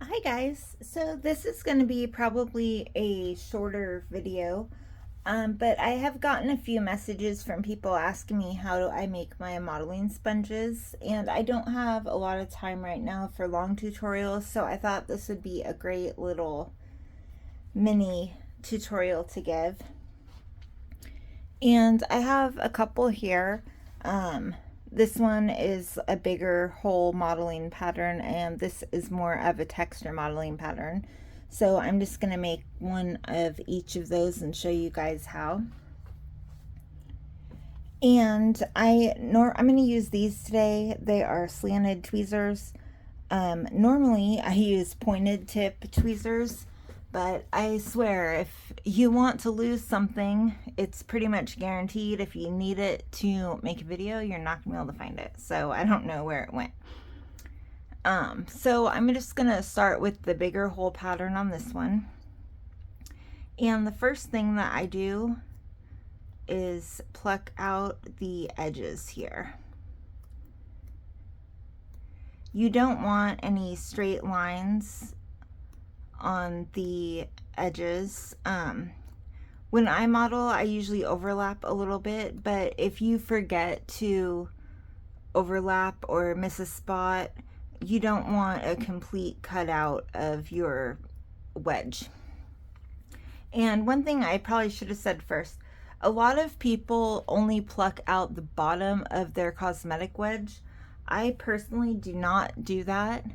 Hi guys, so this is going to be probably a shorter video, but I have gotten a few messages from people asking me how do I make my modeling sponges, and I don't have a lot of time right now for long tutorials, so I thought this would be a great little mini tutorial to give. And I have a couple here. This one is a bigger hole modeling pattern, and this is more of a texture modeling pattern. So I'm just going to make one of each of those and show you guys how. And I'm going to use these today. They are slanted tweezers. Normally I use pointed tip tweezers, but I swear if you want to lose something, it's pretty much guaranteed if you need it to make a video, you're not gonna be able to find it. So I don't know where it went. So I'm just gonna start with the bigger hole pattern on this one. And the first thing that I do is pluck out the edges here. You don't want any straight lines on the edges. When I model, I usually overlap a little bit, but if you forget to overlap or miss a spot, you don't want a complete cutout of your wedge. And one thing I probably should have said first, a lot of people only pluck out the bottom of their cosmetic wedge. I personally do not do that.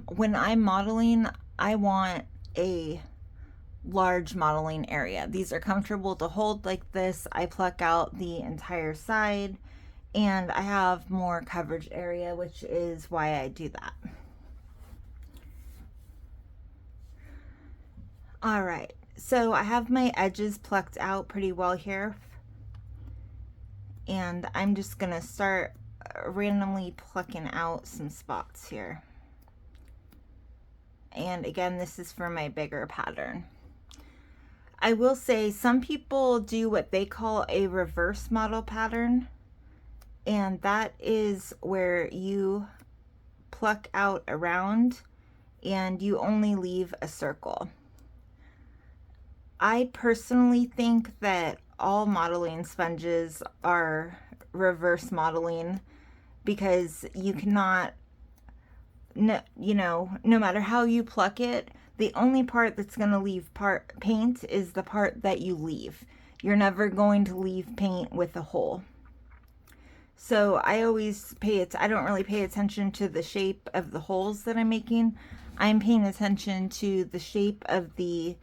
When I'm modeling, I want a large modeling area. These are comfortable to hold like this. I pluck out the entire side and I have more coverage area, which is why I do that. All right, so I have my edges plucked out pretty well here, and I'm just gonna start randomly plucking out some spots here. And again, this is for my bigger pattern. I will say some people do what they call a reverse model pattern, and that is where you pluck out around and you only leave a circle. I personally think that all modeling sponges are reverse modeling because you cannot, no matter how you pluck it, the only part that's going to leave paint is the part that you leave. You're never going to leave paint with a hole. So I don't really pay attention to the shape of the holes that I'm making. I'm paying attention to the shape of the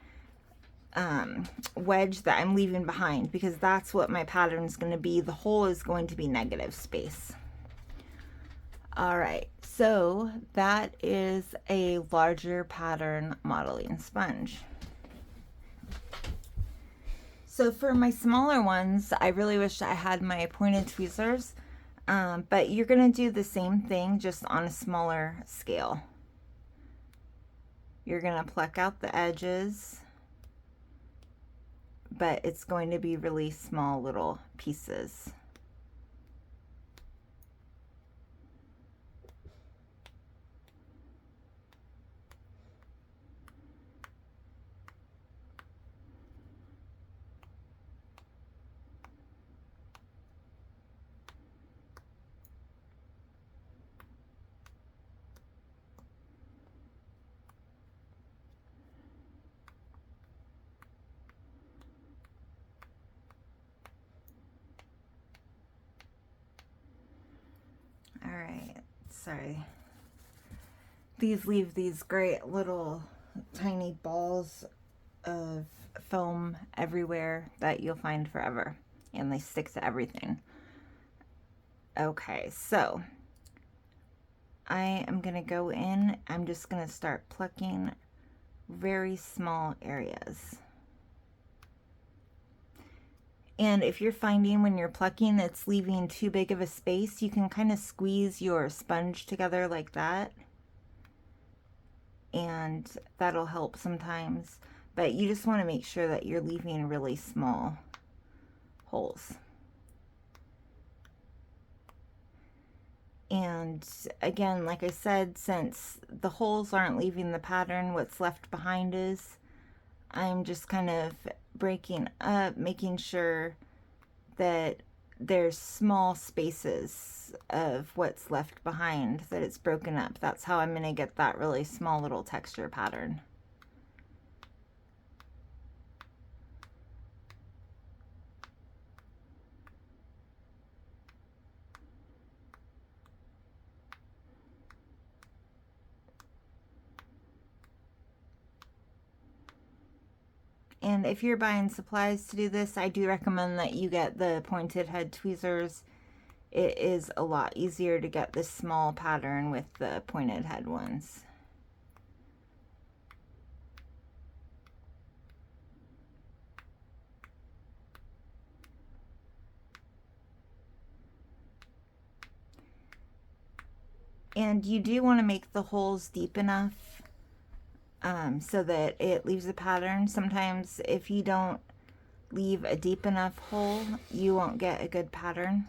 wedge that I'm leaving behind, because that's what my pattern is going to be. The hole is going to be negative space. All right, so that is a larger pattern modeling sponge. So for my smaller ones, I really wish I had my pointed tweezers, but you're going to do the same thing just on a smaller scale. You're going to pluck out the edges, but it's going to be really small little pieces. All right, sorry. These leave these great little tiny balls of foam everywhere that you'll find forever, and they stick to everything. Okay, so I am gonna go in, I'm just gonna start plucking very small areas. And if you're finding when you're plucking it's leaving too big of a space, you can kind of squeeze your sponge together like that, and that'll help sometimes. But you just want to make sure that you're leaving really small holes. And again, like I said, since the holes aren't leaving the pattern, what's left behind is, I'm just kind of breaking up, making sure that there's small spaces of what's left behind, that it's broken up. That's how I'm going to get that really small little texture pattern. And if you're buying supplies to do this, I do recommend that you get the pointed head tweezers. It is a lot easier to get this small pattern with the pointed head ones. And you do want to make the holes deep enough so that it leaves a pattern. Sometimes if you don't leave a deep enough hole, you won't get a good pattern.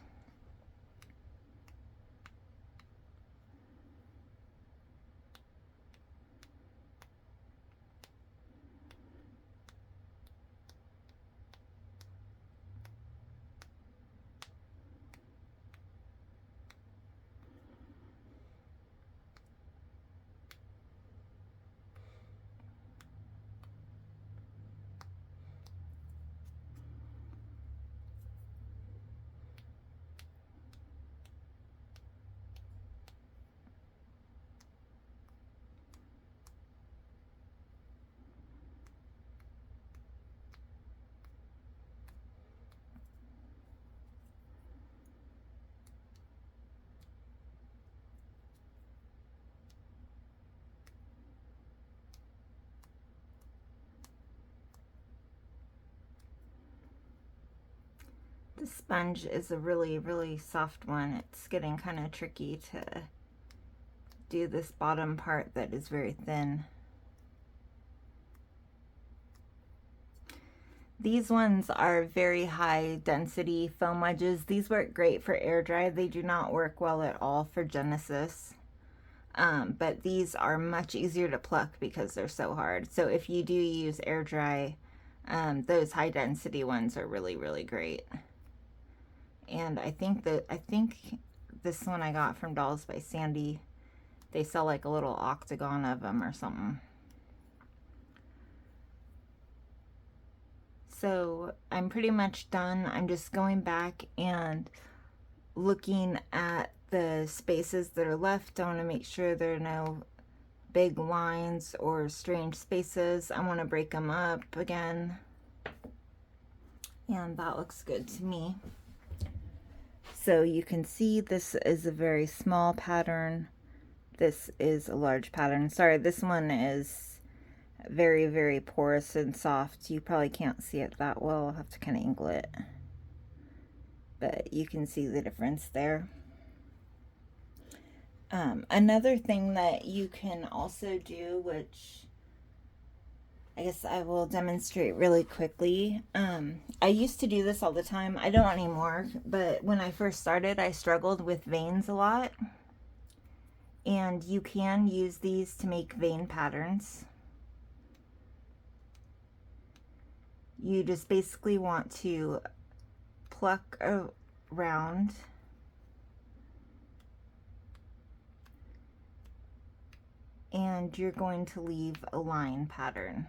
The sponge is a really, really soft one. It's getting kind of tricky to do this bottom part that is very thin. These ones are very high density foam wedges. These work great for air dry. They do not work well at all for Genesis. But these are much easier to pluck because they're so hard. So if you do use air dry, those high density ones are really, really great. And I think this one I got from Dolls by Sandy, they sell like a little octagon of them or something. So I'm pretty much done. I'm just going back and looking at the spaces that are left. I want to make sure there are no big lines or strange spaces. I want to break them up again. And that looks good to me. So you can see this is a very small pattern. This is a large pattern. Sorry, this one is very, very porous and soft. You probably can't see it that well. I'll have to kind of angle it. But you can see the difference there. Another thing that you can also do, which I guess I will demonstrate really quickly. I used to do this all the time. I don't anymore, but when I first started, I struggled with veins a lot. And you can use these to make vein patterns. You just basically want to pluck around and you're going to leave a line pattern.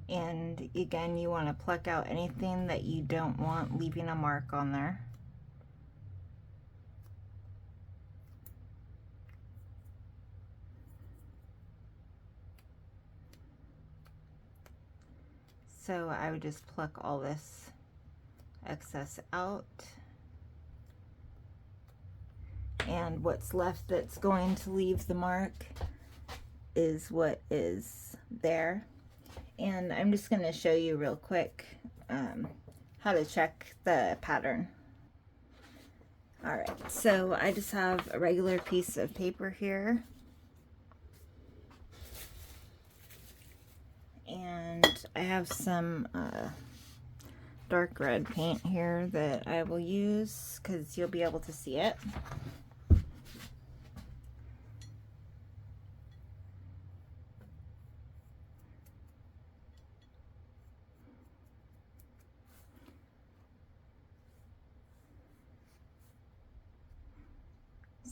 And again, you want to pluck out anything that you don't want leaving a mark on there. So I would just pluck all this excess out. And what's left that's going to leave the mark is what is there. And I'm just going to show you real quick how to check the pattern. Alright, so I just have a regular piece of paper here. And I have some dark red paint here that I will use because you'll be able to see it.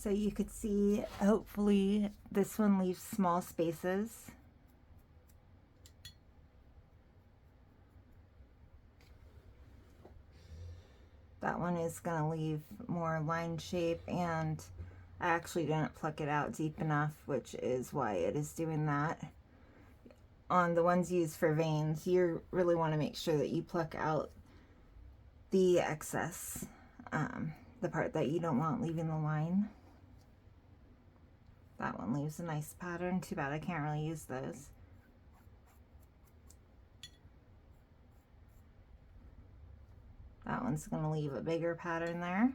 So you could see, hopefully this one leaves small spaces. That one is going to leave more line shape, and I actually didn't pluck it out deep enough, which is why it is doing that. On the ones used for veins, you really want to make sure that you pluck out the excess, the part that you don't want leaving the line. That one leaves a nice pattern. Too bad I can't really use those. That one's going to leave a bigger pattern there.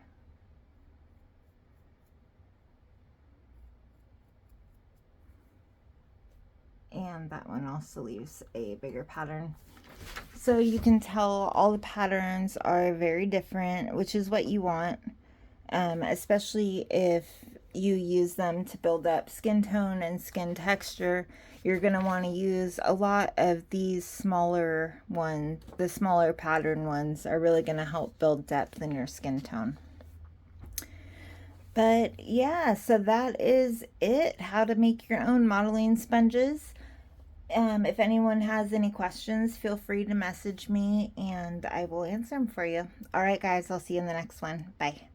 And that one also leaves a bigger pattern. So you can tell all the patterns are very different, which is what you want, especially if you use them to build up skin tone and skin texture. You're going to want to use a lot of these smaller ones. The smaller pattern ones are really going to help build depth in your skin tone. But yeah, so that is it. How to make your own modeling sponges. If anyone has any questions, feel free to message me and I will answer them for you. All right, guys, I'll see you in the next one. Bye.